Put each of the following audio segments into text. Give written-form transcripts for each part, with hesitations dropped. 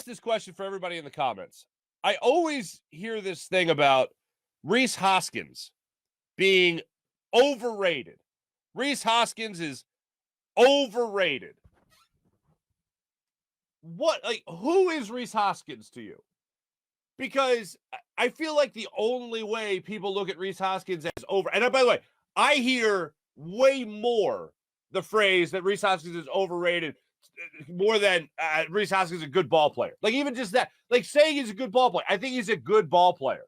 this question for everybody in the comments. I always hear this thing about Rhys Hoskins being overrated. Rhys Hoskins is overrated. Who is Rhys Hoskins to you? Because I feel like the only way people look at Rhys Hoskins as over, and by the way, I hear way more the phrase that Rhys Hoskins is overrated more than Rhys Hoskins is a good ball player. Like, even just that, like saying he's a good ball player. I think he's a good ball player.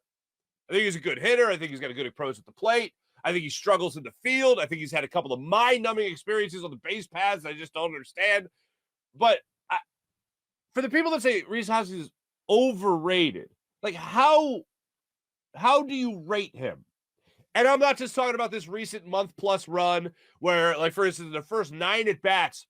I think he's a good hitter. I think he's got a good approach at the plate. I think he struggles in the field. I think he's had a couple of mind-numbing experiences on the base paths I just don't understand. But for the people that say Rhys Hoskins is overrated, like, how do you rate him? And I'm not just talking about this recent month-plus run where, like, for instance, the first 9 at-bats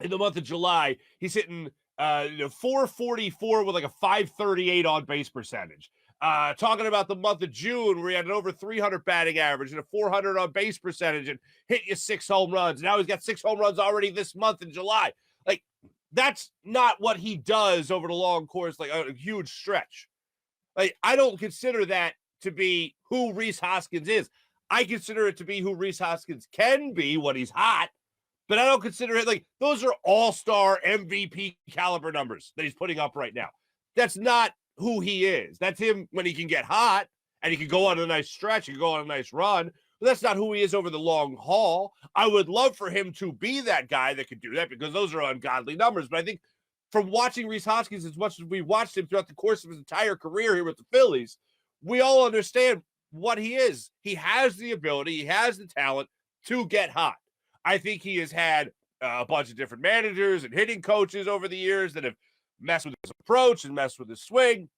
in the month of July, he's hitting 444 with like a 538 on-base percentage. Talking about the month of June where he had an over 300 batting average and a 400 on-base percentage and hit you 6 home runs. Now he's got 6 home runs already this month in July. Like, that's not what he does over the long course, like a huge stretch. Like, I don't consider that to be who Rhys Hoskins is. I consider it to be who Rhys Hoskins can be when he's hot, but I don't consider it like those are all-star MVP caliber numbers that he's putting up right now. That's not who he is. That's him when he can get hot and he can go on a nice stretch, he can go on a nice run. But that's not who he is over the long haul. I would love for him to be that guy that could do that because those are ungodly numbers. But I think from watching Rhys Hoskins as much as we watched him throughout the course of his entire career here with the Phillies, we all understand what he is. He has the ability, he has the talent to get hot. I think he has had a bunch of different managers and hitting coaches over the years that have messed with his approach and messed with his swing.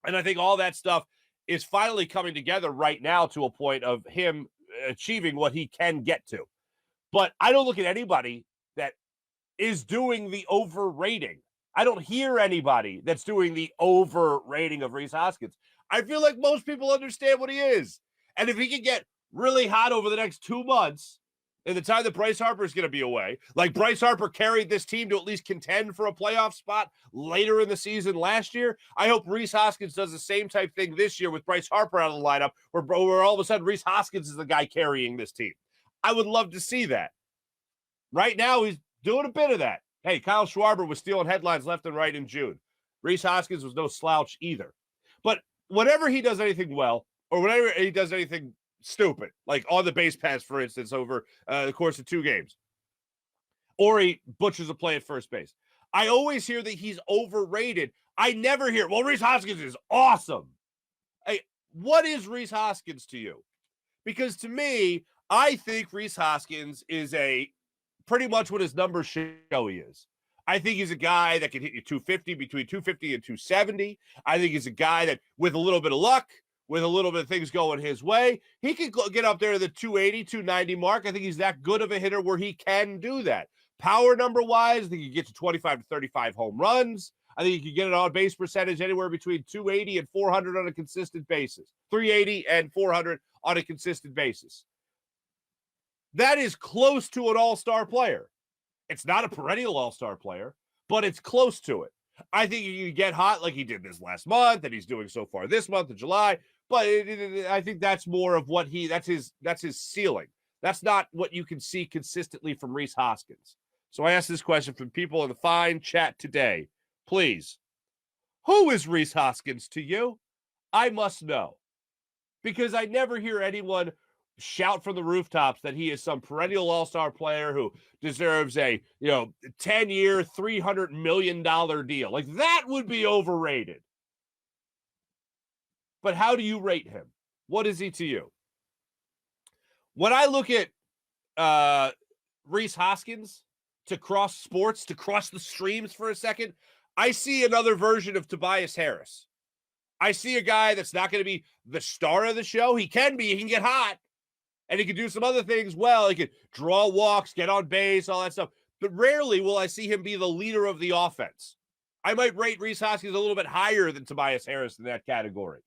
And I think all that stuff is finally coming together right now to a point of him achieving what he can get to. But I don't look at anybody that is doing the overrating. I don't hear anybody that's doing the overrating of Rhys Hoskins. I feel like most people understand what he is. And if he can get really hot over the next 2 months, in the time that Bryce Harper is going to be away, like Bryce Harper carried this team to at least contend for a playoff spot later in the season last year, I hope Rhys Hoskins does the same type thing this year with Bryce Harper out of the lineup, where all of a sudden Rhys Hoskins is the guy carrying this team. I would love to see that. Right now, he's doing a bit of that. Hey, Kyle Schwarber was stealing headlines left and right in June. Rhys Hoskins was no slouch either. But whenever he does anything well, or whenever he does anything stupid, like on the base pass, for instance, over the course of 2 games, or he butchers a play at first base, I always hear that he's overrated. I never hear, well, Rhys Hoskins is awesome. Hey, what is Rhys Hoskins to you? Because to me, I think Rhys Hoskins is pretty much what his numbers show he is. I think he's a guy that can hit you 250, between 250 and 270. I think he's a guy that, with a little bit of luck, with a little bit of things going his way, he could get up there to the 280, 290 mark. I think he's that good of a hitter where he can do that. Power number-wise, I think he gets to 25 to 35 home runs. I think he can get an on-base percentage anywhere between 280 and 400 on a consistent basis. 380 and 400 on a consistent basis. That is close to an all-star player. It's not a perennial all-star player, but it's close to it. I think he can get hot like he did this last month, and he's doing so far this month of July. But I think that's more of what that's his ceiling. That's not what you can see consistently from Rhys Hoskins. So I asked this question from people in the fine chat today. Please, who is Rhys Hoskins to you? I must know. Because I never hear anyone shout from the rooftops that he is some perennial all-star player who deserves a 10-year, $300 million deal. Like, that would be overrated. But how do you rate him? What is he to you? When I look at Rhys Hoskins, to cross sports, to cross the streams for a second, I see another version of Tobias Harris. I see a guy that's not going to be the star of the show. He can be. He can get hot. And he can do some other things well. He can draw walks, get on base, all that stuff. But rarely will I see him be the leader of the offense. I might rate Rhys Hoskins a little bit higher than Tobias Harris in that category.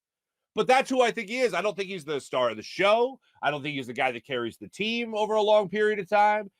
But that's who I think he is. I don't think he's the star of the show. I don't think he's the guy that carries the team over a long period of time.